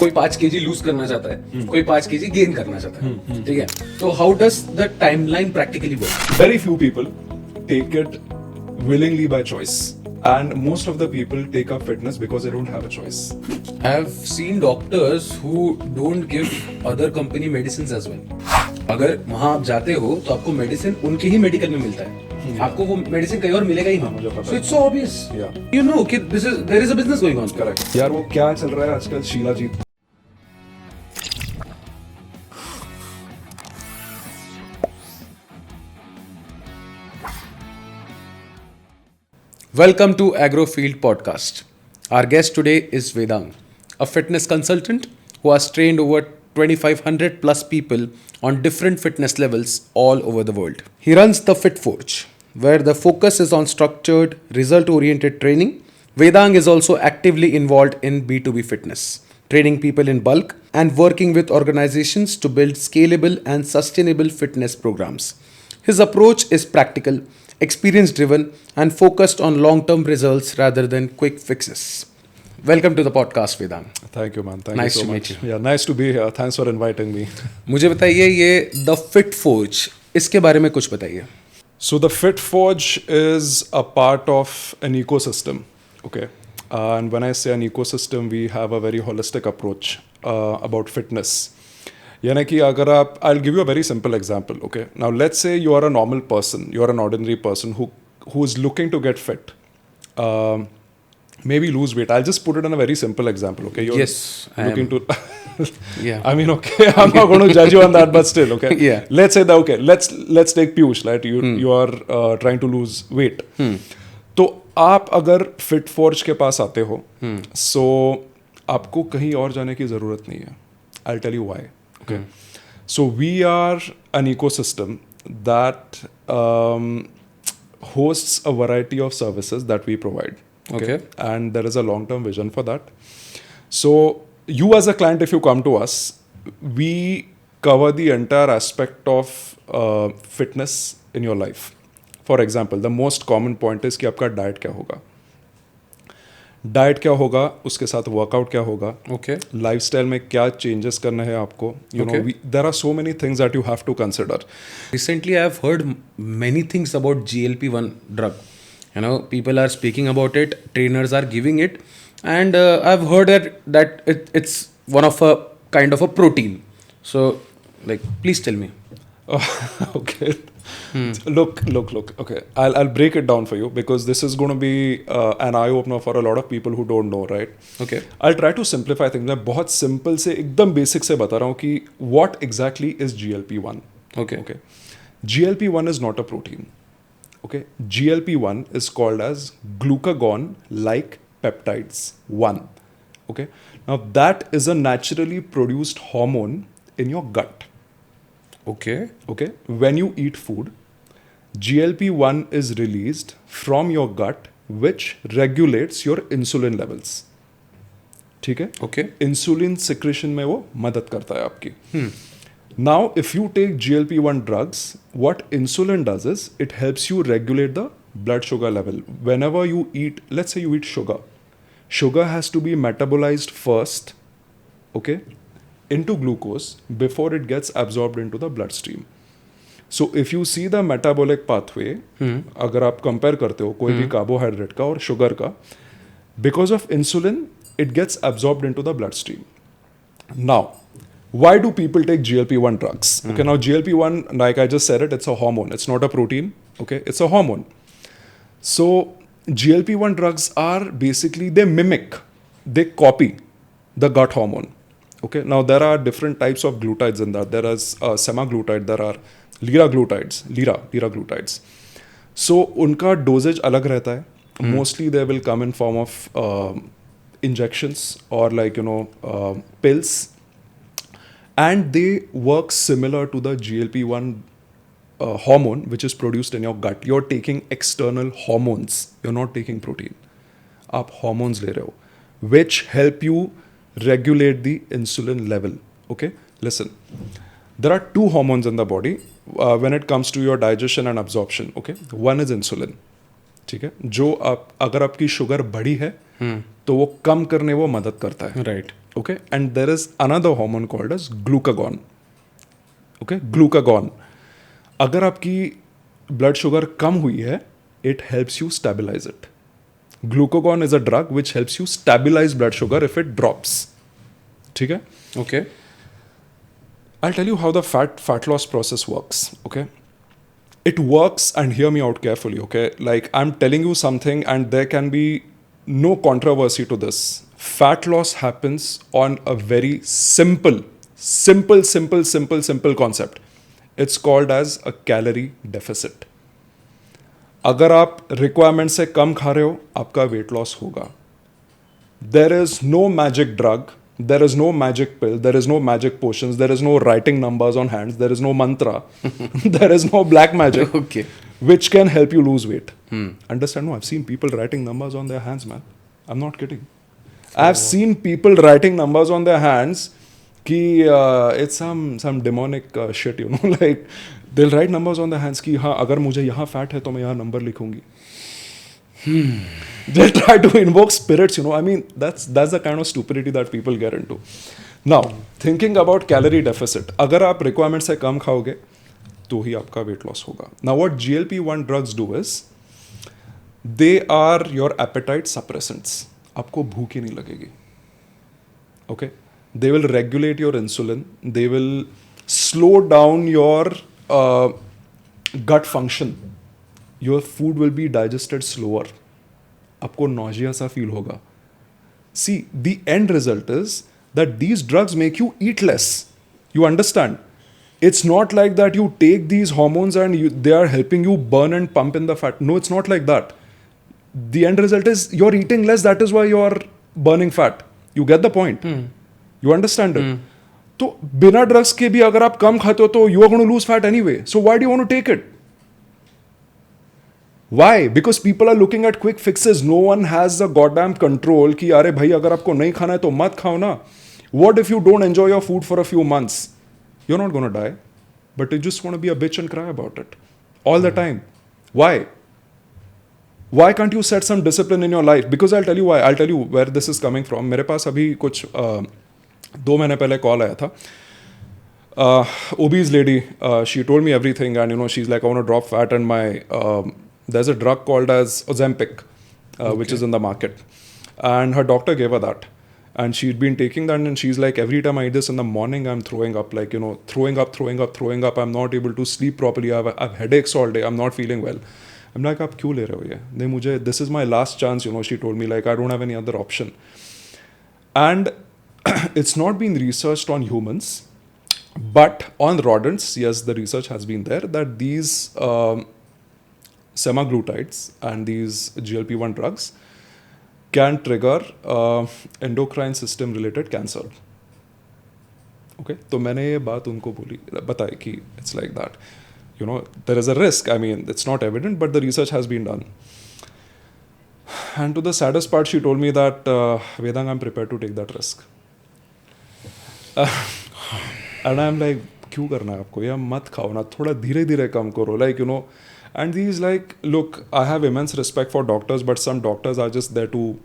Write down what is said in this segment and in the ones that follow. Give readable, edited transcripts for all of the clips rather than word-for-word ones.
कोई 5 kg loose करना चाहता है, कोई 5 kg गेन करना चाहता है, ठीक है? तो how does the timeline practically work? Very few people take it willingly by choice, and most of the people take up fitness because they don't have a choice. I have seen doctors who don't give other company medicines as well. अगर वहां आप जाते हो तो आपको medicine उनके ही medical में मिलता है, आपको वो मेडिसिन कहीं और मिलेगा ही नहीं. So it's so obvious. Yeah. You know कि there is a business going on. Correct. यार वो क्या चल रहा है आजकल शीला जी? Welcome to Agrofield Podcast. Our guest today is Vedang, a fitness consultant who has trained over 2,500 plus people on different fitness levels all over the world. He runs the Fit Forge, where the focus is on structured, result-oriented training. Vedang is also actively involved in B2B fitness, training people in bulk and working with organizations to build scalable and sustainable fitness programs. His approach is practical, experience-driven, and focused on long-term results rather than quick fixes. Welcome to the podcast, Vedang. Thank you, man. Thank Nice you so to much. meet you. Yeah, nice to be here. Thanks for inviting me. मुझे बताइए ये The Fit Forge, इसके बारे में कुछ बताइए. So the Fit Forge is a part of an ecosystem. Okay. And when I say an ecosystem, we have a very holistic approach about fitness. यानी कि अगर आप, I'll give you a very simple example. Okay. Now let's say you are a normal person, you are an ordinary person who is looking to get fit. Maybe lose weight. I'll just put it in a very simple example. Okay. You're Yes, I looking am. to. Yeah. I mean, okay. I'm not going to judge you on that, but still, okay. Yeah. Let's say that. Okay. Let's take Piyush. Right. You are trying to lose weight. तो आप अगर fit forge के पास आते हो, so आपको कहीं और जाने की जरूरत नहीं है. I'll tell you why. Okay. So we are an ecosystem that hosts a variety of services that we provide. Okay. And there is a long-term vision for that. So you as a client, if you come to us, we cover the entire aspect of fitness in your life. For example, the most common point is कि आपका diet क्या होगा, diet क्या होगा, उसके साथ workout क्या होगा, Okay. लाइफस्टाइल में क्या चेंजेस करना है आपको. You know, there are so many things that you have to consider. Recently, I have heard many things about GLP-1 drug. You know, people are speaking about it, trainers are giving it, and I've heard that it's one of a kind of a protein. So, like, please tell me. Okay. Look. Okay, I'll break it down for you because this is going to be an eye opener for a lot of people who don't know, right? Okay. I'll try to simplify things. मैं बहुत simple से एकदम basic से बता रहा हूँ कि what exactly is GLP-1. Okay. Okay. GLP-1 is not a protein. Okay. GLP-1 is called as glucagon-like peptides 1. Okay. Now that is a naturally produced hormone in your gut. Okay. Okay. When you eat food, GLP-1 is released from your gut, which regulates your insulin levels. ठीक है? Okay. Insulin secretion में वो मदद करता है आपकी. Now, if you take GLP-1 drugs, what insulin does is it helps you regulate the blood sugar level. Whenever you eat, let's say you eat sugar, sugar has to be metabolized first, okay, into glucose before it gets absorbed into the bloodstream. So if you see the metabolic pathway, अगर आप compare करते हो कोई भी carbohydrate का और sugar का, because of insulin, it gets absorbed into the bloodstream. Now, why do people take GLP-1 drugs? Okay, now GLP-1, like I just said it, it's a hormone. It's not a protein. Okay, it's a hormone. So GLP-1 drugs are basically, they copy the gut hormone. Okay, now there are different types of glutides in that. There is semaglutide, there are liraglutides. So उनका dosage अलग रहता है. Mostly they will come in form of injections or like, pills. And they work similar to the GLP-1 hormone, which is produced in your gut. You're taking external hormones. You're not taking protein. आप hormones ले रहे हो, which help you regulate the insulin level. Okay, listen. There are two hormones in the body when it comes to your digestion and absorption. Okay, one is insulin. ठीक है, जो अगर आपकी sugar बढ़ी है तो वो कम करने वो मदद करता है. Right. Okay, and there is another hormone called as glucagon. Okay, glucagon. अगर आपकी blood sugar कम हुई है, it helps you stabilize it. Glucagon is a drug which helps you stabilize blood sugar if it drops. ठीक है? Okay. I'll tell you how the fat loss process works. Okay, it works, and hear me out carefully. Okay, like I'm telling you something, and there can be no controversy to this. Fat loss happens on a very simple concept. It's called as a calorie deficit. अगर आप requirement से कम खा रहे हो, आपका wait loss होगा. There is no magic drug, there is no magic pill, there is no magic potions, there is no writing numbers on hands, there is no mantra, there is no black magic Okay. which can help you lose weight. Understand? No, I've seen people writing numbers on their hands, man. I'm not kidding. I've seen people writing numbers on their hands. Ki it's some demonic shit, you know. Like they'll write numbers on their hands. Ki हाँ अगर मुझे यहाँ fat है तो मैं यहाँ number लिखूंगी. They'll try to invoke spirits, you know. I mean, that's the kind of stupidity that people get into. Now, thinking about calorie deficit, अगर आप requirement से कम खाओगे तो ही आपका weight loss होगा. Now, what GLP-1 drugs do is they are your appetite suppressants. आपको भूख ही नहीं लगेगी. Okay, they will regulate your insulin. They will slow down your gut function. Your food will be digested slower. आपको nausea सा feel होगा. See, the end result is that these drugs make you eat less. You understand? It's not like that you take these hormones and they are helping you burn and pump in the fat. No, it's not like that. The end result is you're eating less. That is why you're burning fat. You get the point? You understand it? तो बिना drugs के भी अगर आप कम खाते हो तो you are going to lose fat anyway. So why do you want to take it? Why? Because people are looking at quick fixes. No one has the goddamn control कि अरे भाई अगर आपको नहीं खाना है तो मत खाओ ना. What if you don't enjoy your food for a few months? You're not going to die, but you just want to be a bitch and cry about it all the time. Why? Why can't you set some discipline in your life? Because I'll tell you why. I'll tell you where this is coming from. मेरे पास अभी कुछ 2 महीने पहले call आया था. Obese lady, she told me everything, and you know she's like, I want to drop fat, and my there's a drug called as Ozempic, which is in the market, and her doctor gave her that, and she'd been taking that, and she's like, every time I eat this in the morning, I'm throwing up, like, you know, throwing up. I'm not able to sleep properly. I have headaches all day. I'm not feeling well. I'm like, आप क्यों ले रहे हो ये? नहीं मुझे, this is my last chance, you know. She told me, like, I don't have any other option, and it's not been researched on humans, but on rodents, yes, the research has been there that these semaglutides and these GLP-1 drugs can trigger endocrine system related cancer. Okay, तो मैंने ये बात उनको बताई कि it's like that. You know, there is a risk. I mean, it's not evident, but the research has been done. And to the saddest part, she told me that, Vedang, I'm prepared to take that risk. And I'm like, क्यों करना है आपको? या मत खाओ ना, थोड़ा धीरे धीरे कम करो. Like, you know, and he's like, look, I have immense respect for doctors, but some doctors are just there to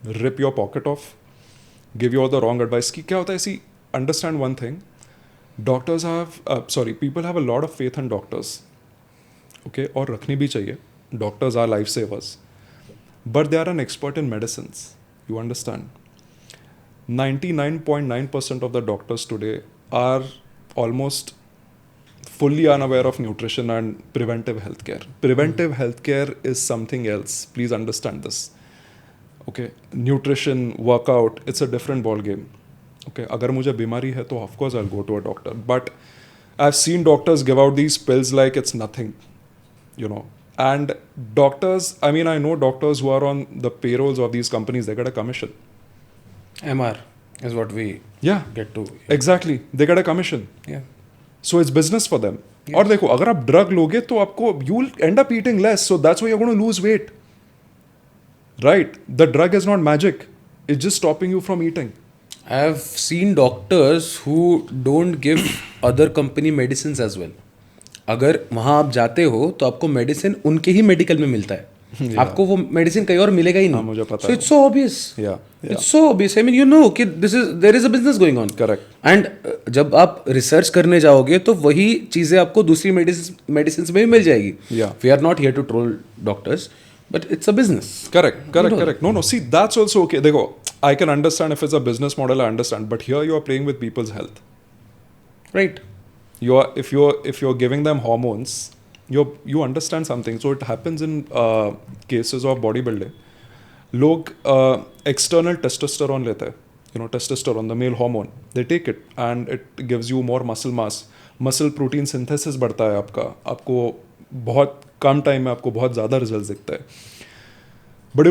rip your pocket off, give you all the wrong advice. कि क्या होता है? See, understand one thing. Doctors have, people have a lot of faith in doctors. Okay, और रखनी भी चाहिए. Doctors are lifesavers. But they are an expert in medicines. You understand? 99.9% of the doctors today are almost fully unaware of nutrition and preventive healthcare. Preventive healthcare is something else. Please understand this. Okay, nutrition, workout, it's a different ball game. Okay, अगर मुझे बीमारी है तो of course I'll go to a doctor. But I've seen doctors give out these pills like it's nothing, you know. And doctors, I mean, I know doctors who are on the payrolls of these companies, they get a commission. MR is what we get to. Exactly. They get a commission. Yeah. So it's business for them. Yes. और देखो, अगर आप drug लोगे तो आपको, you'll end up eating less. So that's why you're going to lose weight. Right? The drug is not magic. It's just stopping you from eating. I have seen doctors who don't give other company medicines as well. अगर वहाँ आप जाते हो तो आपको medicine उनके ही medical में मिलता है. आपको वो मेडिसिन कहीं और मिलेगा ही नहीं. मुझे पता So it's so obvious. Yeah. It's so obvious. I mean, you know कि there is a business going on. Correct. And जब आप रिसर्च करने जाओगे तो वही चीजें आपको दूसरी मेडिसिन में भी मिल जाएगी. Yeah. We are not here to troll doctors, but it's a business. Correct. No. See, that's also okay. Dekho, I can understand if it's a business model, I understand. But here you are playing with people's health. Right. If you're giving them hormones, you understand something. So it happens in cases of bodybuilding. लोग external testosterone लेते हैं. Testosterone, the male hormone. They take it and it gives you more muscle mass. Muscle protein synthesis बढ़ता है आपको बहुत कम time में आपको बहुत ज़्यादा रिजल्ट दिखता है. But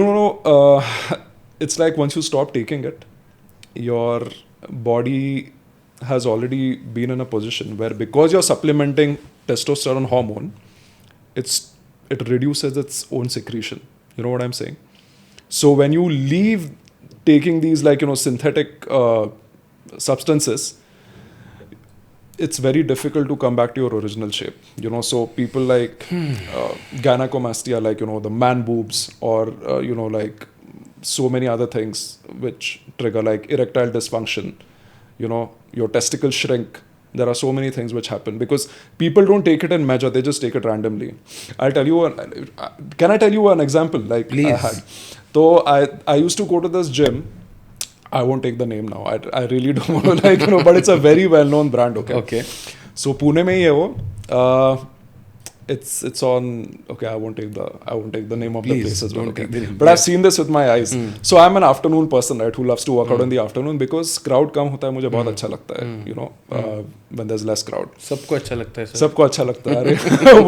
it's like once you stop taking it, your body has already been in a position where because you're supplementing testosterone hormone, it reduces its own secretion. You know what I'm saying? So when you leave taking these synthetic substances, it's very difficult to come back to your original shape. So people like gynecomastia, like the man boobs, or like so many other things which trigger like erectile dysfunction. Your testicles shrink. There are so many things which happen because people don't take it in measure. They just take it randomly. I'll tell you can I tell you an example? Like, please. I had. So I used to go to this gym. I won't take the name now. I really don't want to but it's a very well-known brand. Okay. So Pune mein hi hai wo. It's on. Okay, I won't take the name of the place as well. Don't take the name. But I've seen this with my eyes. So I'm an afternoon person, right, who loves to work out in the afternoon because crowd कम होता है. मुझे बहुत अच्छा लगता है. When there's less crowd. सबको अच्छा लगता है. सबको अच्छा लगता है. अरे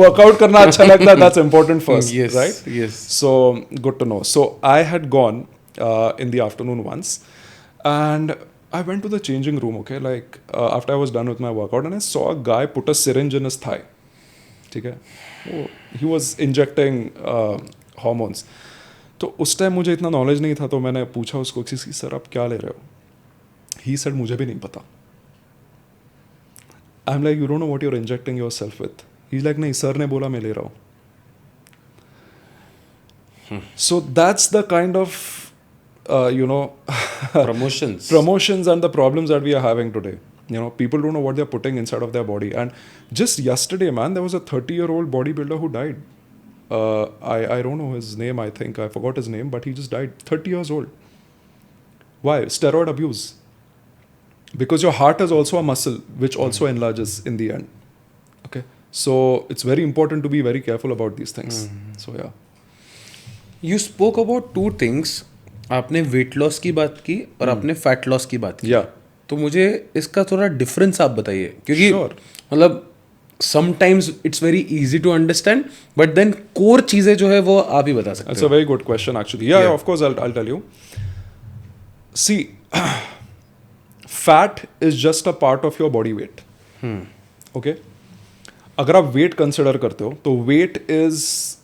workout करना अच्छा लगता है. That's important first, yes, right? Yes. So good to know. So I had gone in the afternoon once, and I went to the changing room. Okay, like after I was done with my workout, and I saw a guy put a syringe in his thigh. ठीक है, he was injecting hormones. तो उस time मुझे इतना knowledge नहीं था, तो मैंने पूछा उसको कि सर आप क्या ले रहे हो. He said मुझे भी नहीं पता. I'm like, you don't know what you're injecting yourself with. He's like, नहीं सर ने बोला मैं ले रहा हूँ. So that's the kind of promotions and the problems that we are having today. People don't know what they're putting inside of their body. And just yesterday, man, there was a 30-year-old bodybuilder who died. I don't know his name, I think. I forgot his name, but he just died. 30 years old. Why? Steroid abuse. Because your heart is also a muscle, which also enlarges in the end. Okay? So it's very important to be very careful about these things. So, yeah. You spoke about two things. आपने weight loss की बात की और आपने fat loss की बात की. Yeah. तो मुझे इसका थोड़ा डिफरेंस आप बताइए, क्योंकि मतलब sometimes it's very easy to understand, but then core चीजें जो है वो आप ही बता सकते हैं. That's a very good question actually. Yeah, of course I'll tell you. See, fat is just a part of your body weight. Okay? अगर आप weight consider करते हो तो weight is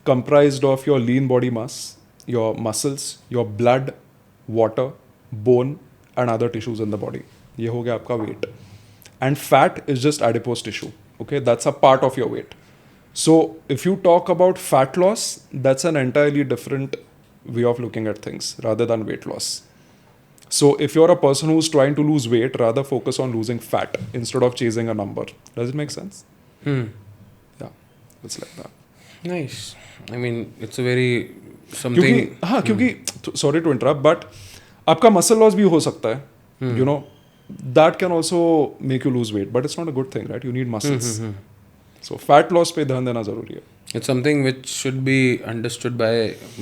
comprised of your lean body mass, your muscles, your blood, water, bone and other tissues in the body. ये हो गया आपका weight. And fat is just adipose tissue. Okay, that's a part of your weight. So if you talk about fat loss, that's an entirely different way of looking at things rather than weight loss. So if you're a person who's trying to lose weight, rather focus on losing fat instead of chasing a number. Does it make sense? Yeah, it's like that. Nice. I mean, it's a very something. क्योंकि sorry to interrupt, but आपका muscle loss भी हो सकता है. That can also make you lose weight, but it's not a good thing, right? You need muscles. So fat loss पे ध्यान देना जरूरी है. It's something which should be understood by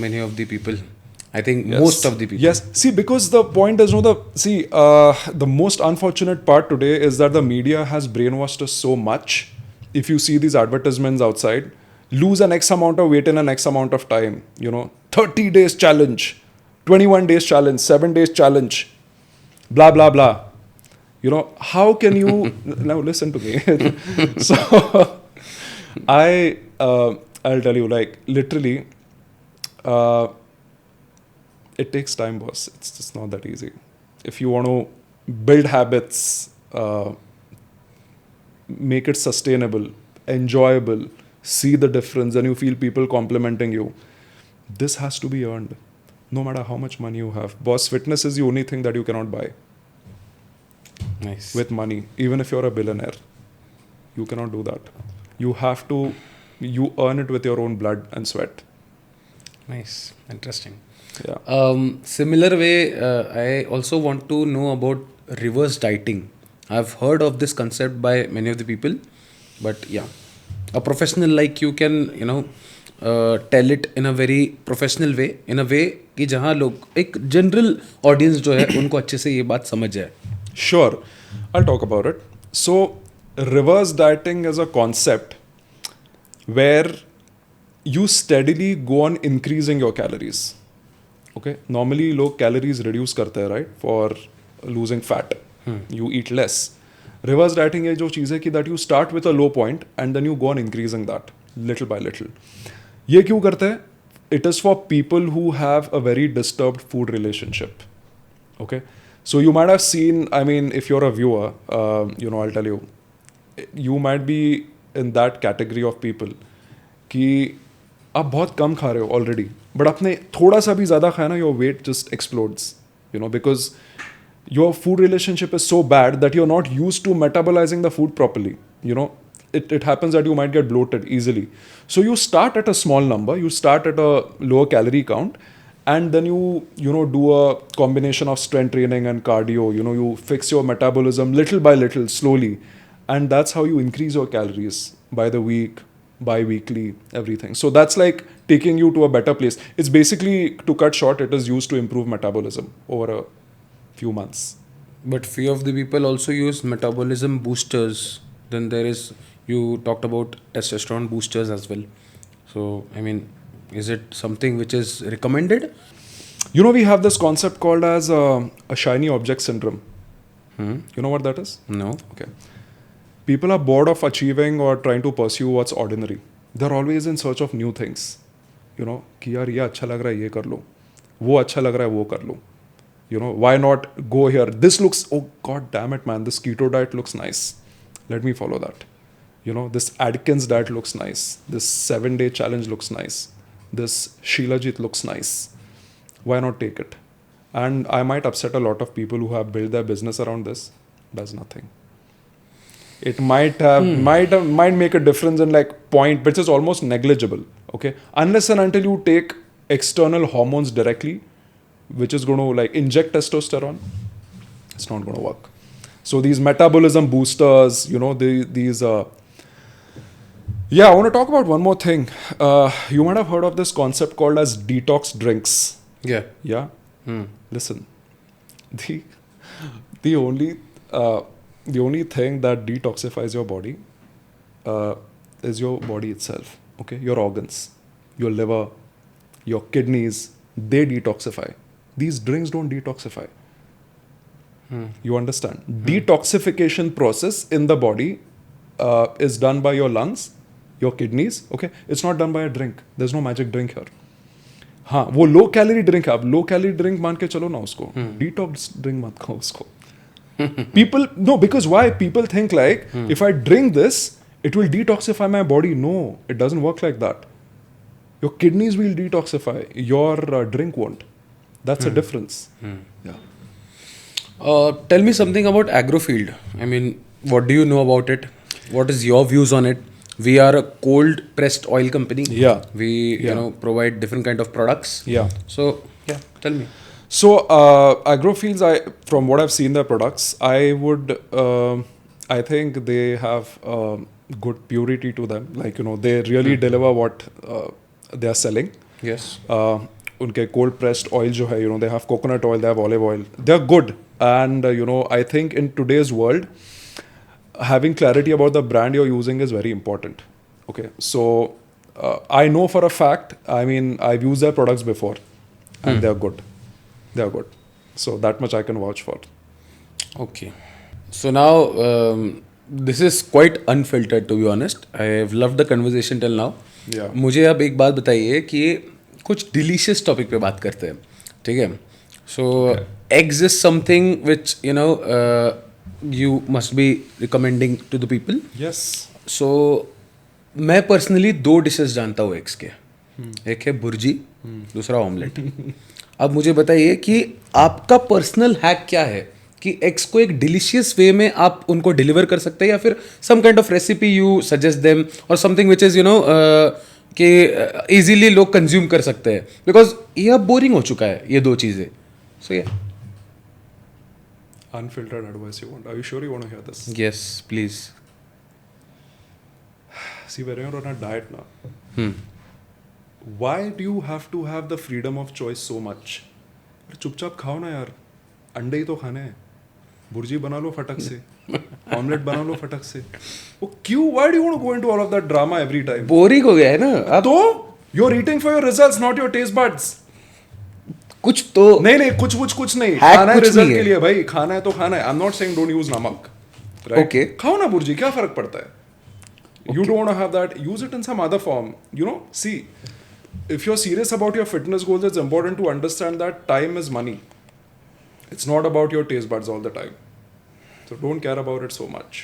many of the people. I think most of the people. Yes. See, because the point is the most unfortunate part today is that the media has brainwashed us so much. If you see these advertisements outside, lose an X amount of weight in an X amount of time. 30 days challenge. 21 days challenge, 7 days challenge, blah, blah, blah. How can you... Now listen to me. So, I'll tell you, like, literally, it takes time, boss. It's just not that easy. If you want to build habits, make it sustainable, enjoyable, see the difference, and you feel people complimenting you, this has to be earned. no matter how much money you have. Boss, fitness is the only thing that you cannot buy Nice. with money. Even if you're a billionaire, you cannot do that. You have to, you earn it with your own blood and sweat. Nice. Interesting. Yeah. Similar way, I also want to know about reverse dieting. I've heard of this concept by many of the people, but yeah, a professional like you can, tell it in a very professional way, in a way कि जहाँ लोग एक general audience जो है उनको अच्छे से ये बात समझ जाए. Sure, I'll talk about it. So, reverse dieting is a concept where you steadily go on increasing your calories. Okay, normally लोग calories reduce करते हैं, right, for losing fat. You eat less. Reverse dieting है जो चीज़ है कि that you start with a low point and then you go on increasing that little by little. ये क्यों करते हैं? It is for people who have a very disturbed food relationship. Okay, so you might have seen, I mean, if you're a viewer, I'll tell you, you might be in that category of people कि आप बहुत कम खा रहे हो already, but आपने थोड़ा सा भी ज़्यादा खाया ना, your weight just explodes, because your food relationship is so bad that you are not use to metabolising the food properly. It happens that you might get bloated easily. So you start at a small number, you start at a lower calorie count, and then you do a combination of strength training and cardio. You fix your metabolism little by little, slowly, and that's how you increase your calories by the week, bi-weekly, everything. So that's like taking you to a better place. It's basically, to cut short, it is used to improve metabolism over a few months. But few of the people also use metabolism boosters. Then there is, you talked about testosterone boosters as well. So, I mean, is it something which is recommended? We have this concept called as a shiny object syndrome. You know what that is? No. Okay. People are bored of achieving or trying to pursue what's ordinary. They're always in search of new things. कि यार ये अच्छा लग रहा है, ये कर लो. वो अच्छा लग रहा है, वो कर लो. Why not go here? This looks, oh god damn it man, this keto diet looks nice. Let me follow that. This Atkins diet looks nice. This 7-day challenge looks nice. This Shilajit looks nice. Why not take it? And I might upset a lot of people who have built their business around this. Does nothing. It might make a difference in like point, which is almost negligible. Okay, unless and until you take external hormones directly, which is going to like inject testosterone, it's not going to work. So these metabolism boosters, these. I want to talk about one more thing. You might have heard of this concept called as detox drinks. Yeah. Yeah. Listen, the only thing that detoxifies your body is your body itself. Okay, your organs, your liver, your kidneys, they detoxify. These drinks don't detoxify. You understand? Detoxification process in the body is done by your lungs, your kidneys. Okay, it's not done by a drink. There's no magic drink here. हाँ, वो low calorie drink है. आप low calorie drink मान के चलो ना उसको. Detox drink मत खाओ उसको. People, no, because why? People think like, if I drink this, it will detoxify my body. No, it doesn't work like that. Your kidneys will detoxify. Your drink won't. That's a difference. Yeah. Tell me something about Agrofield. I mean, what do you know about it? What is your views on it? We are a cold pressed oil company. Yeah. We provide different kind of products. Yeah. So tell me. So Agrofields, from what I've seen their products, I think they have good purity to them. Like they really deliver what they are selling. Yes. उनके cold pressed oil जो है, they have coconut oil, they have olive oil. They're good. And I think in today's world, having clarity about the brand you're using is very important. Okay, so I know for a fact, I mean, I've used their products before and they're good. They're good. So that much I can vouch for. Okay. So now, this is quite unfiltered, to be honest. I've loved the conversation till now. Yeah. मुझे अब एक बात बताइए कि कुछ delicious topic पे बात करते हैं, ठीक है? So eggs is something which you must be recommending to the people. Yes. So मैं पर्सनली 2 डिशेस जानता हूँ एग्स के. एक है भुर्जी, दूसरा ऑमलेट. अब मुझे बताइए कि आपका पर्सनल हैक क्या है कि एग्स को एक डिलीशियस वे में आप उनको डिलीवर कर सकते हैं, या फिर some kind of recipe you suggest them और समथिंग विच इज़ कि इजीली लोग कंज्यूम कर सकते हैं, बिकॉज ये अब बोरिंग हो चुका है ये दो चीज़ें. सो या Unfiltered advice you want. Are you sure you want to hear this? Yes please. See, when you're on a diet now, why do you have to have the freedom of choice so much? अरे चुपचाप खाओ ना यार, अंडे ही तो खाने हैं, भुर्जी बना लो फटक से, ऑमलेट बना लो फटक से. वो क्यों? Why do you want to go into all of that drama every time? Boring हो गया है ना अब. तो you're eating for your results, not your taste buds. कुछ तो नहीं कुछ नहीं. Hack खाना है कुछ रिजल्ट नहीं के है. लिए भाई, खाना है तो खाना है. I'm not saying don't use नमक. Right? Okay. खाओ ना भुर्जी, क्या फर्क पड़ता है? You don't want to have that, use it in some other form. You know, see, if you're serious about your fitness goals, it's important to understand that time is money. It's not about your taste buds all the time. So don't care about it so much.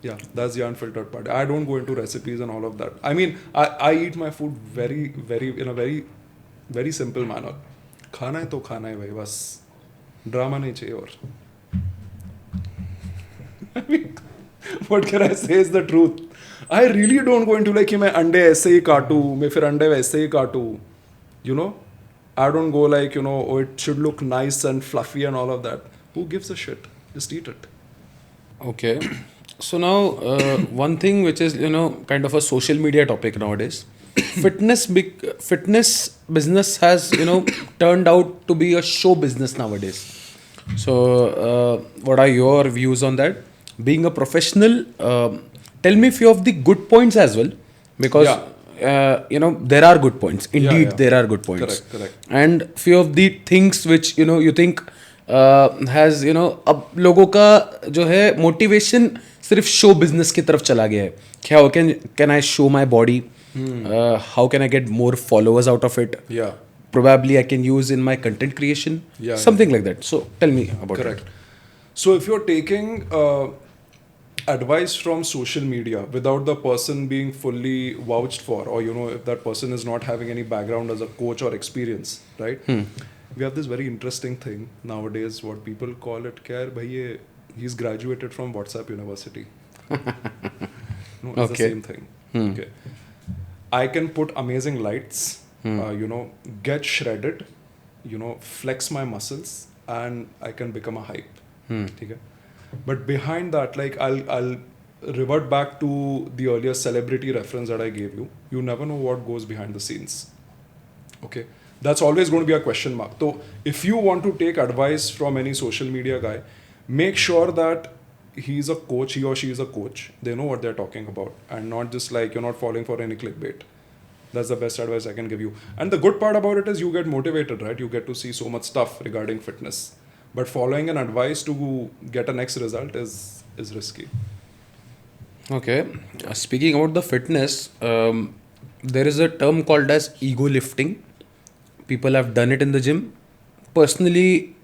Yeah, that's the unfiltered part. I don't go into recipes and all of that. I mean, I eat my food in a very simple manner. खाना है तो खाना है भाई, बस drama नहीं चाहिए. और I mean, what can I say is the truth. I really don't go into like कि मैं अंडे ऐसे ही काटूँ, मैं फिर अंडे वैसे ही काटूँ. You know, I don't go like, you know, oh, it should look nice and fluffy and all of that. Who gives a shit? Just eat it. Okay. So now, one thing which is kind of a social media topic nowadays, fitness business has turned out to be a show business nowadays. So, what are your views on that? Being a professional, tell me few of the good points as well, because there are good points. Indeed, Yeah. there are good points. Correct. And few of the things which you think has अब लोगों का जो है motivation सिर्फ show business की तरफ चला गया है. क्या can I show my body, how can I get more followers out of it, Yeah. probably I can use in my content creation, something like that. So tell me about Correct. it. So if you're taking advice from social media without the person being fully vouched for, or if that person is not having any background as a coach or experience, right? We have this very interesting thing nowadays, what people call it, he's graduated from WhatsApp University. No, it's the Okay. same thing. Okay. I can put amazing lights, get shredded, flex my muscles, and I can become a hype. Okay? But behind that, like I'll revert back to the earlier celebrity reference that I gave you. You never know what goes behind the scenes. Okay? That's always going to be a question mark. So if you want to take advice from any social media guy, make sure that he or she is a coach. They know what they're talking about, and not just like you're not falling for any clickbait. That's the best advice I can give you. And the good part about it is you get motivated, right? You get to see so much stuff regarding fitness. But following an advice to get a next result is risky. Okay. Speaking about the fitness, there is a term called as ego lifting. People have done it in the gym. Personally,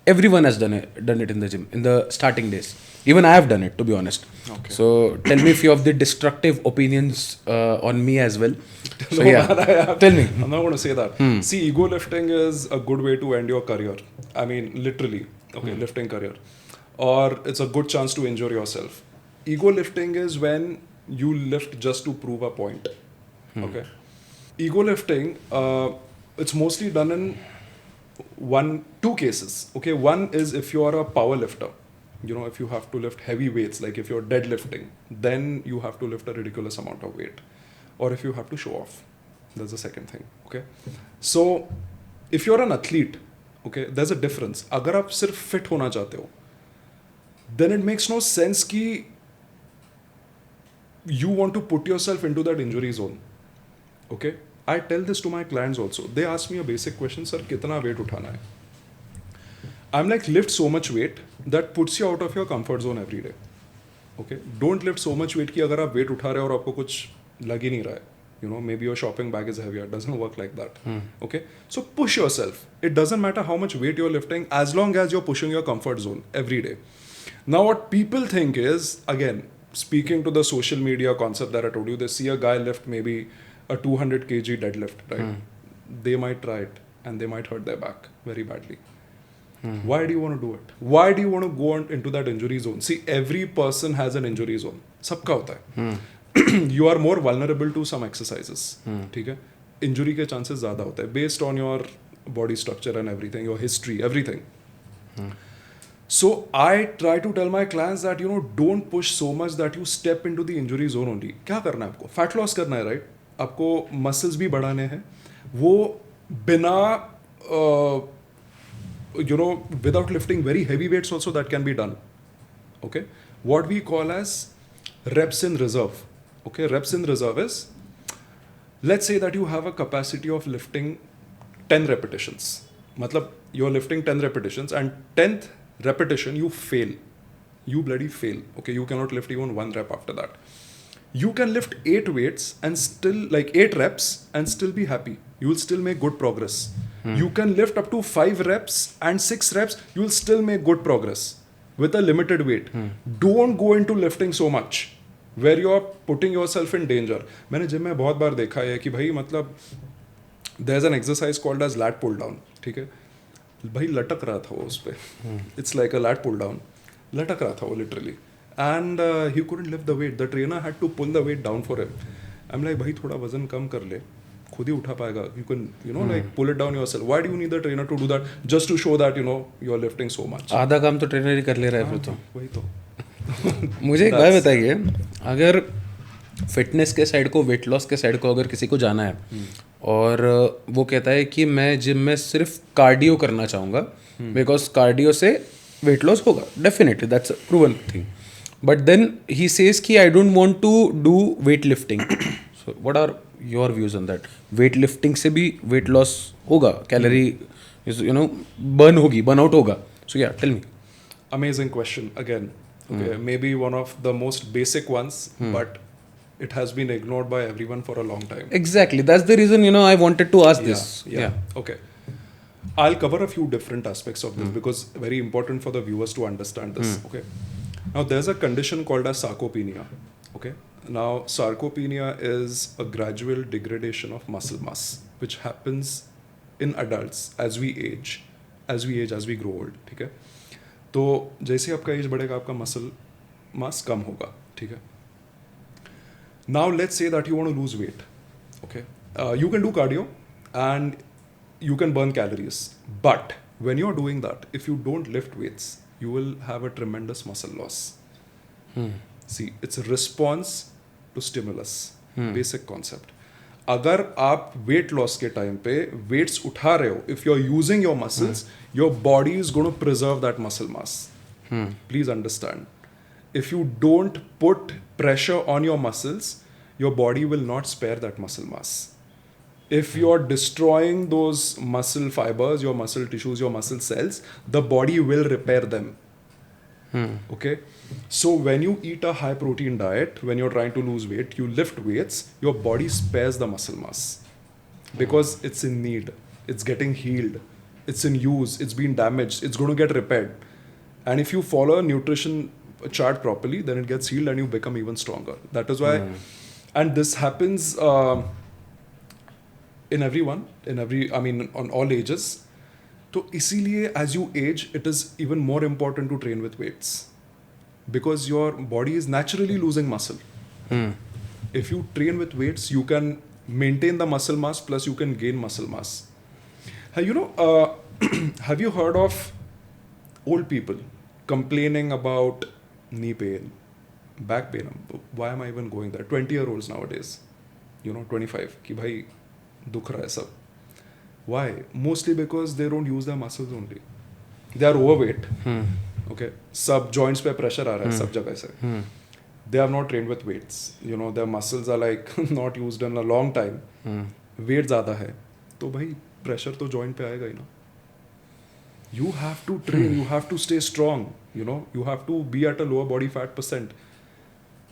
everyone has done it in the gym in the starting days. Even I have done it, to be honest. Okay. So tell me few of the destructive opinions on me as well. So tell me. I'm not going to say that. See, ego lifting is a good way to end your career. I mean, literally, lifting career. Or it's a good chance to injure yourself. Ego lifting is when you lift just to prove a point. Okay. Ego lifting, it's mostly done in two cases. Okay. One is if you are a power lifter. If you have to lift heavy weights, like if you're deadlifting, then you have to lift a ridiculous amount of weight. Or if you have to show off. That's the second thing. Okay. So if you're an athlete, okay, there's a difference. अगर आप सिर्फ fit होना चाहते हो, then it makes no sense कि you want to put yourself into that injury zone. Okay. I tell this to my clients also. They ask me a basic question, sir, कितना weight उठाना है? I'm like, lift so much weight that puts you out of your comfort zone every day. Okay. Don't lift so much weight कि अगर आप weight उठा रहे हो और आपको कुछ लग ही नहीं रहा है. Maybe your shopping bag is heavier. It doesn't work like that. Okay. So push yourself. It doesn't matter how much weight you're lifting as long as you're pushing your comfort zone every day. Now what people think is, again, speaking to the social media concept that I told you, they see a guy lift maybe a 200 kg deadlift, right? they might try it and they might hurt their back very badly. Why do you want to do it? Why do you want to go into that injury zone? See, every person has an injury zone. सबका होता है. You are more vulnerable to some exercises. ठीक है? Injury के chances ज़्यादा होते हैं based on your body structure and everything, your history, everything. So I try to tell my clients that don't push so much that you step into the injury zone only. क्या करना है आपको? Fat loss करना है, right? आपको muscles भी बढ़ाने हैं. वो बिना without lifting very heavy weights also that can be done. Okay, what we call as reps in reserve. Okay, reps in reserve is, let's say that you have a capacity of lifting 10 repetitions. Matlab, you're lifting 10 repetitions and 10th repetition you fail. You bloody fail. Okay, you cannot lift even one rep after that. You can lift 8 weights and still, like 8 reps and still be happy. You will still make good progress. You can lift up to 5 reps and 6 reps, you will still make good progress with a limited weight. Don't go into lifting so much where you are putting yourself in danger. मैंने gym में बहुत बार देखा है कि भाई मतलब there's an exercise called as lat pull down. ठीक है, भाई लटक रहा था वो उस पे. It's like a lat pull down. लटक रहा था वो literally. And he couldn't lift the weight. The trainer had to pull the weight down for him. I'm like, भाई थोड़ा वजन कम कर ले, खुद ही उठा पाएगा. You can, like pull it down yourself. Why do you need the trainer to do that? Just to show that, you are lifting so much. आधा काम तो ट्रेनर ही कर ले रहा है फिर तो. वही तो. मुझे एक बात बताइए, अगर फिटनेस के साइड को, वेट लॉस के साइड को अगर किसी को जाना है और वो कहता है कि मैं जिम में सिर्फ कार्डियो करना चाहूँगा बिकॉज कार्डियो से वेट लॉस होगा, definitely that's a proven thing, but then he says कि I don't want to do weight lifting. So what are your views on that? Weight lifting से भी weight loss होगा, calorie burn होगी, burn out होगा. So yeah tell me. Amazing question again. Okay, maybe one of the most basic ones, but it has been ignored by everyone for a long time. Exactly, that's the reason I wanted to ask this. Okay, I'll cover a few different aspects of this because very important for the viewers to understand this. Okay, now there's a condition called as sarcopenia. Okay, now sarcopenia is a gradual degradation of muscle mass which happens in adults as we age, as we grow old. ठीक है, तो जैसे आपका as बढ़ेगा आपका muscle mass कम होगा. ठीक है, now let's say that you want to lose weight. Okay, you can do cardio and you can burn calories, but when you're doing that, if you don't lift weights, you will have a tremendous muscle loss. See, it's a response to stimulus. Basic concept. अगर आप weight loss के time पे weights उठा रहे हो, if you're using your muscles, your body is going to preserve that muscle mass. Please understand. If you don't put pressure on your muscles, your body will not spare that muscle mass. If you're destroying those muscle fibers, your muscle tissues, your muscle cells, the body will repair them. Okay? So when you eat a high protein diet, when you're trying to lose weight, you lift weights, your body spares the muscle mass. Because it's in need. It's getting healed. It's in use. It's been damaged. It's going to get repaired. And if you follow a nutrition chart properly, then it gets healed and you become even stronger. That is why, and this happens in everyone, on all ages. So इसीलिए as you age, it is even more important to train with weights because your body is naturally losing muscle. If you train with weights, you can maintain the muscle mass plus you can gain muscle mass. Have you heard of old people complaining about knee pain, back pain? Why am I even going there? 20-year-olds nowadays, 25 कि भाई दुख रहा है सब. Why? Mostly because they don't use their muscles only. They are overweight. Okay, सब joints पे pressure आ रहा है सब जगह से. They have not trained with weights. Their muscles are like not used in a long time. Weight ज़्यादा है तो भाई pressure तो joint पे आएगा ही ना. You have to train. You have to stay strong. You have to be at a lower body fat percent.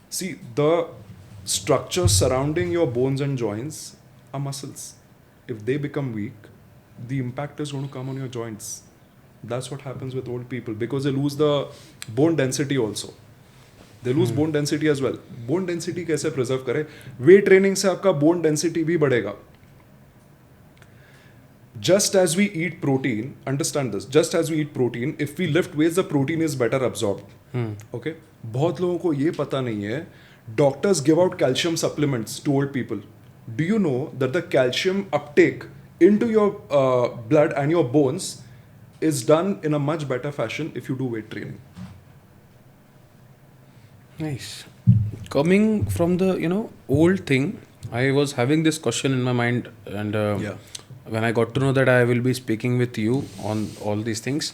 See, the structures surrounding your bones and joints are muscles. If they become weak, the impact is going to come on your joints. That's what happens with old people because they lose the bone density also. They lose bone density as well. Bone density कैसे preserve करें? Weight training से आपका bone density भी बढ़ेगा. just as we eat protein, understand this, just as we eat protein, if we lift weights, the protein is better absorbed. Okay? बहुत लोगों को ये पता नहीं है. Doctors give out calcium supplements to old people. Do you know that the calcium uptake into your blood and your bones is done in a much better fashion if you do weight training? Nice. Coming from the old thing, I was having this question in my mind, and when I got to know that I will be speaking with you on all these things,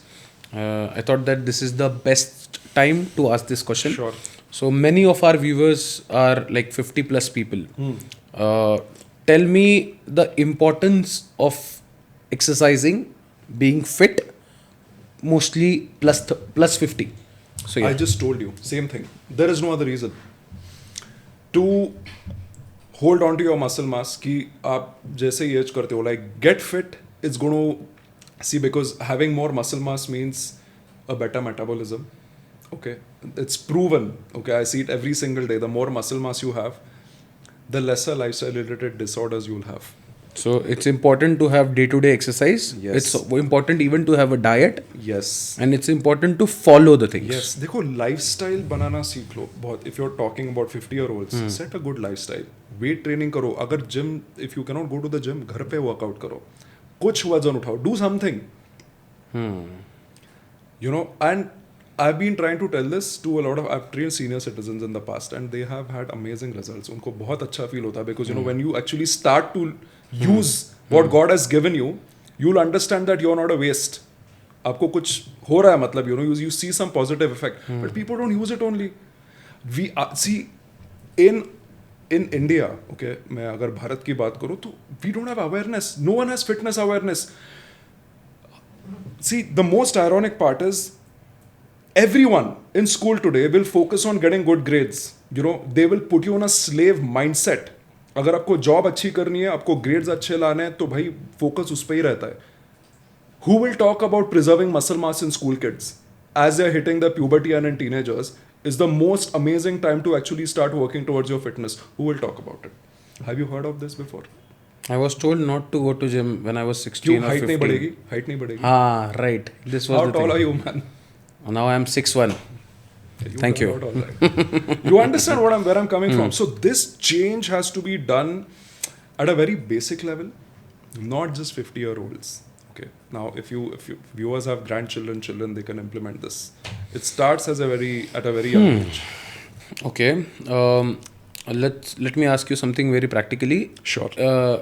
I thought that this is the best time to ask this question. Sure. So many of our viewers are like 50 plus people. Tell me the importance of exercising, being fit, mostly plus 50. So yeah. I just told you, same thing. There is no other reason. To hold on to your muscle mass, कि आप जैसे ही as करते हो, like get fit, it's going to see, because having more muscle mass means a better metabolism. Okay, it's proven. Okay, I see it every single day. The more muscle mass you have, the lesser lifestyle related disorders you'll have. So it's important to have day-to-day exercise. Yes. It's important even to have a diet. Yes. And it's important to follow the things. Yes. देखो lifestyle बनाना सीख लो बहुत. If you're talking about 50-year-olds, set a good lifestyle. Weight training करो. अगर gym, if you cannot go to the gym, घर पे workout करो. कुछ वजन उठाओ. Do something. You know, and I've been trying to tell this to a lot of, I've trained senior citizens in the past and they have had amazing results. उनको बहुत अच्छा feel होता है, because you know, when you actually start to use what God has given you, you'll understand that you're not a waste. आपको कुछ हो रहा है, मतलब you see some positive effect, but people don't use it only. We see in India, okay, मैं अगर भारत की बात करूँ तो we don't have awareness. No one has fitness awareness. See, the most ironic part is, everyone in school today will focus on getting good grades. You know, they will put you on a slave mindset. अगर आपको job अच्छी करनी है, आपको grades अच्छे लाने हैं, तो भाई फोकस उस पर ही रहता है. Who will talk about preserving muscle mass in school kids as they're hitting the puberty and in teenagers is the most amazing time to actually start working towards your fitness. Who will talk about it? Have you heard of this before? I was told not to go to gym when I was 16 or 15. Height नहीं बढ़ेगी? Height नहीं बढ़ेगी? Ah, right. This was How the thing. tall are you, man? Now I am 6'1". Thank you. You understand where I'm coming from. So this change has to be done at a very basic level, not just 50-year-olds. Okay. Now, if you viewers have grandchildren, they can implement this. It starts at a very young age. Okay. Let me ask you something very practically. Sure.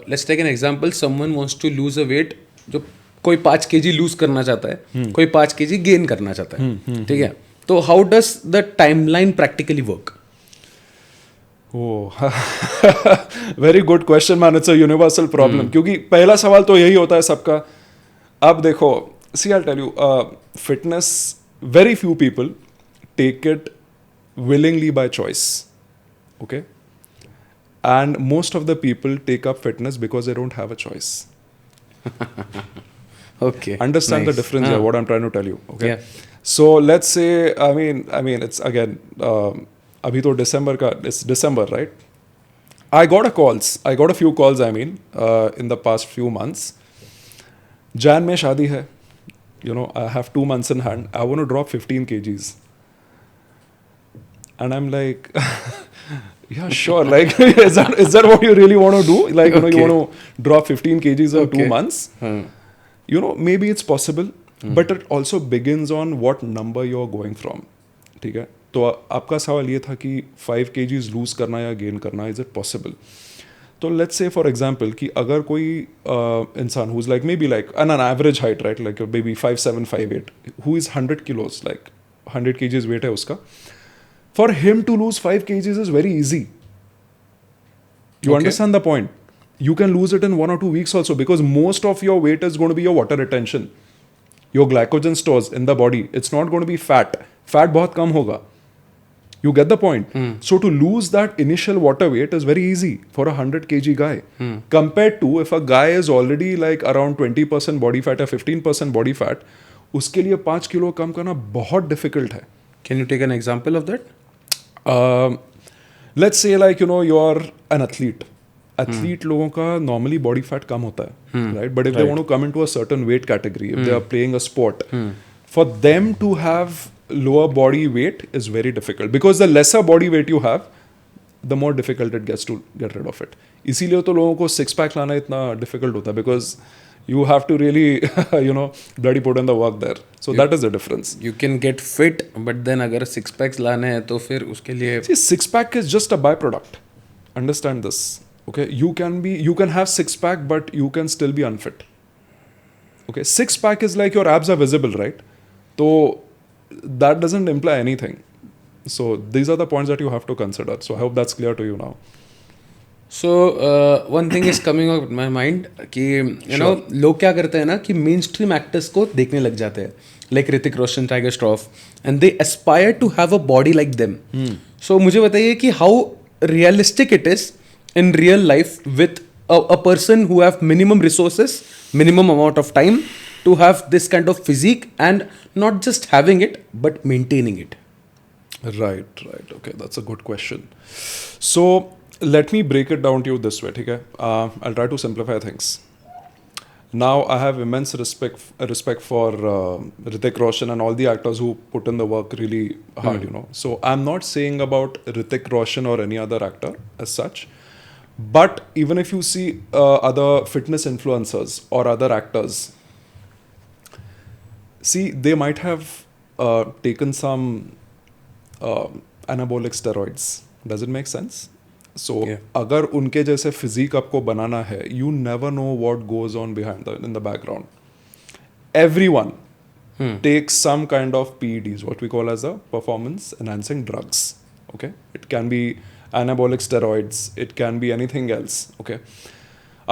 Let's take an example. Someone wants to lose a weight. जो कोई 5 kg loose करना चाहता है, कोई 5 kg gain करना चाहता है, ठीक है. तो how does the timeline practically work? Very good question man. It's a universal problem, क्योंकि पहला सवाल तो यही होता है सबका. अब देखो, see I tell you, fitness, very few people take it willingly by choice. Okay, and most of the people take up fitness because they don't have a choice. Okay, understand nice. the difference here, what I'm trying to tell you. Okay, yeah. So let's say, I mean it's again, abhi to it's December, right? I got a few calls, in the past few months. Jan mein shaadi hai, you know, I have 2 months in hand, I want to drop 15 kgs. And I'm like, yeah, sure. Like, is that what you really want to do? Like, you know, you want to drop 15 kgs in 2 months? You know, maybe it's possible, but it also begins on what number you're going from. ठीक है? तो आपका सवाल ये था कि 5 kgs lose करना या gain करना, is it possible? तो let's say for example कि अगर कोई इंसान who's like maybe like an average height, right, like maybe 5'7", 5'8", who is 100 kilos, like 100 kgs weight है उसका, for him to lose 5 kgs is very easy. You understand the point? You can lose it in 1 or 2 weeks also, because most of your weight is going to be your water retention, your glycogen stores in the body. It's not going to be fat. Fat बहुत कम होगा. You get the point? So to lose that initial water weight is very easy for a 100 kg guy. Compared to if a guy is already like around 20% body fat or 15% body fat, उसके लिए 5 kilo कम करना बहुत difficult है. Can you take an example of that? Let's say like, you know, you're an athlete. Athlete लोगों का normally body fat कम होता है, right? But if they want to come into a certain weight category, if they are playing a sport, for them to have lower body weight is very difficult, because the lesser body weight you have, the more difficult it gets to get rid of it. इसीलिए तो लोगों को six pack लाना इतना difficult होता है, because you have to really bloody put in the work there. So that is the difference. You can get fit, but then अगर six packs लाने हैं तो फिर उसके लिए See, six pack is just a byproduct. Understand this. Okay, you can have six pack, but you can still be unfit. Okay, six pack is like your abs are visible, right? So that doesn't imply anything. So these are the points that you have to consider. So I hope that's clear to you now. So one thing is coming up in my mind कि लोग क्या करते हैं ना कि main stream actors को देखने लग जाते हैं, like Hrithik Roshan, Tiger Shroff, and they aspire to have a body like them. So मुझे बताइए कि how realistic it is in real life with a person who have minimum resources, minimum amount of time to have this kind of physique, and not just having it but maintaining it. Right. Okay, that's a good question. So let me break it down to you this way, okay? I'll try to simplify things. Now I have immense respect for Hrithik Roshan and all the actors who put in the work really hard, So I'm not saying about Hrithik Roshan or any other actor as such. But even if you see other fitness influencers or other actors, see, they might have taken some anabolic steroids. Does it make sense? So, agar unke jaise physique aapko banana hai, you never know what goes on in the background. Everyone takes some kind of PEDs, what we call as a performance enhancing drugs. Okay, it can be anabolic steroids, it can be anything else. Okay,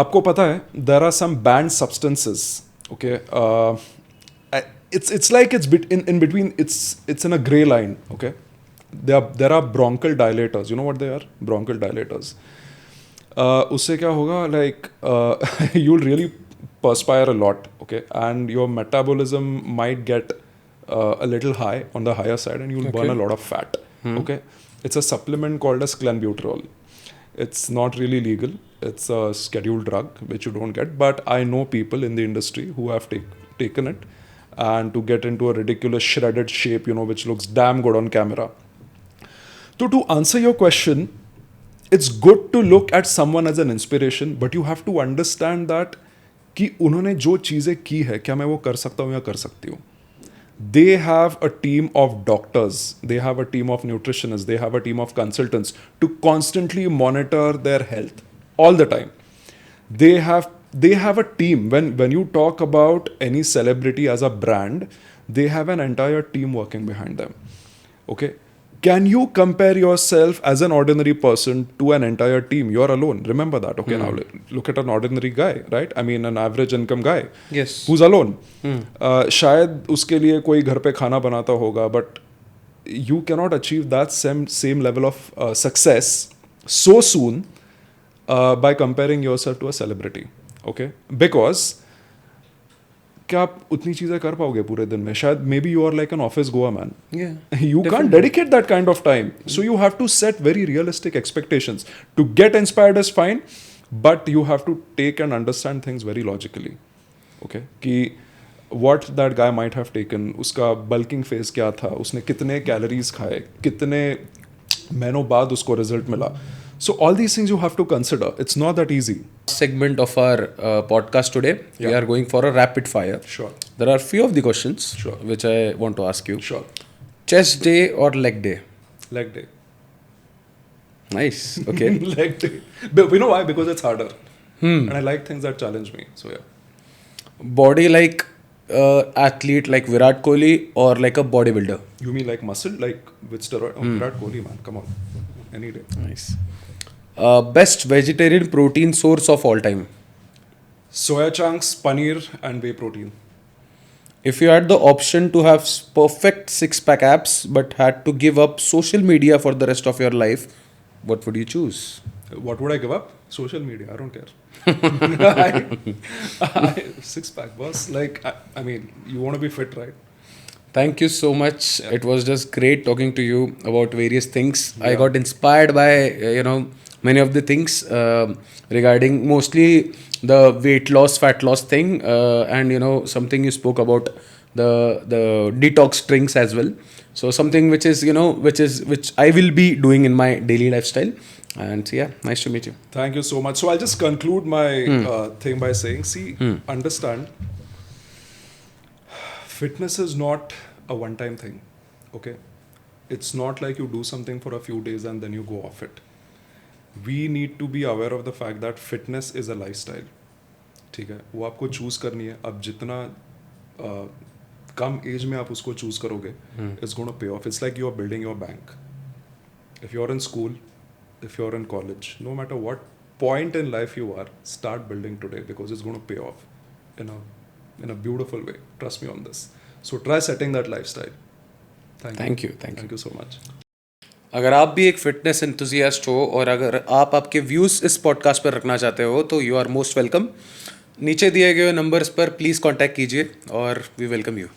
आपको पता है there are some banned substances. Okay, it's like it's in between. It's in a gray line. Okay, there are bronchial dilators. You know what they are? Bronchial dilators. उससे क्या होगा? Like you'll really perspire a lot. Okay, and your metabolism might get a little high on the higher side, and you'll burn a lot of fat. Okay. It's a supplement called as clenbuterol. It's not really legal. It's a scheduled drug which you don't get. But I know people in the industry who have taken it, and to get into a ridiculous shredded shape, which looks damn good on camera. So to answer your question, it's good to look at someone as an inspiration, but you have to understand that कि उन्होंने जो चीज़ें की है, क्या मैं वो कर सकता हूँ या कर सकती हूँ? They have a team of doctors, they have a team of nutritionists, they have a team of consultants to constantly monitor their health all the time. They have a team. When you talk about any celebrity as a brand, they have an entire team working behind them. Okay, can you compare yourself as an ordinary person to an entire team? You're alone. Remember that. Okay, now look at an ordinary guy, right? I mean, an average income guy. Yes. Who's alone. शायद उसके लिए कोई घर पे खाना बनाता होगा, but you cannot achieve that same level of success so soon by comparing yourself to a celebrity. Okay, because क्या आप उतनी चीज़ें कर पाओगे पूरे दिन में? शायद maybe you are like an office goer man. Yeah, you can't dedicate that kind of time. So you have to set very realistic expectations. To get inspired is fine, but you have to take and understand things very logically. Okay, कि what that guy might have taken, उसका bulking phase क्या था, उसने कितने calories खाए, कितने महीनों बाद उसको result मिला. So all these things you have to consider. It's not that easy. Segment of our podcast today, we are going for a rapid fire. Sure. There are few of the questions which I want to ask you. Sure. Chest day or leg day? Leg day. Nice. Okay. Leg day. But you know why? Because it's harder. And I like things that challenge me. So yeah. Body like athlete like Virat Kohli or like a bodybuilder? You mean like muscle, like with steroid? Oh, Virat Kohli, man. Come on. Any day. Nice. Best vegetarian protein source of all time? Soya chunks, paneer and whey protein. If you had the option to have perfect six-pack abs but had to give up social media for the rest of your life, what would you choose? What would I give up? Social media. I don't care. Six-pack, boss. Like, I mean, you want to be fit, right? Thank you so much. Yeah. It was just great talking to you about various things. Yeah. I got inspired by, many of the things regarding mostly the weight loss, fat loss thing, and something you spoke about the detox drinks as well. So something which is which I will be doing in my daily lifestyle. And yeah, nice to meet you. Thank you so much. So I'll just conclude my thing by saying, see, understand, fitness is not a one-time thing, okay? It's not like you do something for a few days and then you go off it. We need to be aware of the fact that fitness is a lifestyle. ठीक है, वो आपको choose करनी है. अब जितना कम as में आप उसको चूज करोगे, it's gonna pay off. It's like you are building your bank. If you're in school, if you're in college, no matter what point in life you are, start building today because it's going to pay off in a beautiful way. Trust me on this. So try setting that lifestyle. Thank you. Thank you so much. अगर आप भी एक fitness enthusiast हो और अगर आप आपके views इस पॉडकास्ट पर रखना चाहते हो तो यू आर मोस्ट वेलकम. नीचे दिए गए नंबर्स पर प्लीज़ कांटेक्ट कीजिए और वी वेलकम यू.